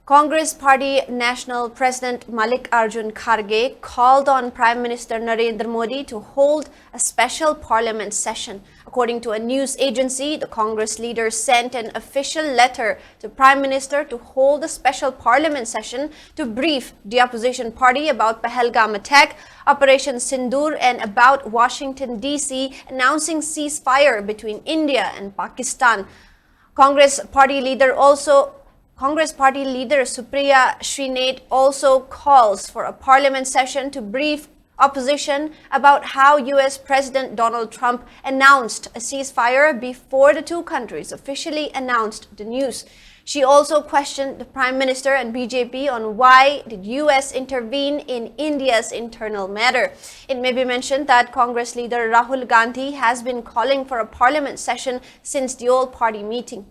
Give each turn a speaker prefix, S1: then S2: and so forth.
S1: Congress Party National President Mallikarjun Kharge called on Prime Minister Narendra Modi to hold a special parliament session. According to a news agency, the Congress leader sent an official letter to Prime Minister to hold a special parliament session to brief the opposition party about Pahalgam attack, Operation Sindoor, and about Washington, D.C. announcing ceasefire between India and Pakistan. Congress Party leader Supriya Srinath also calls for a parliament session to brief opposition about how U.S. President Donald Trump announced a ceasefire before the two countries officially announced the news. She also questioned the Prime Minister and BJP on why did U.S. intervene in India's internal matter. It may be mentioned that Congress leader Rahul Gandhi has been calling for a parliament session since the all-party meeting.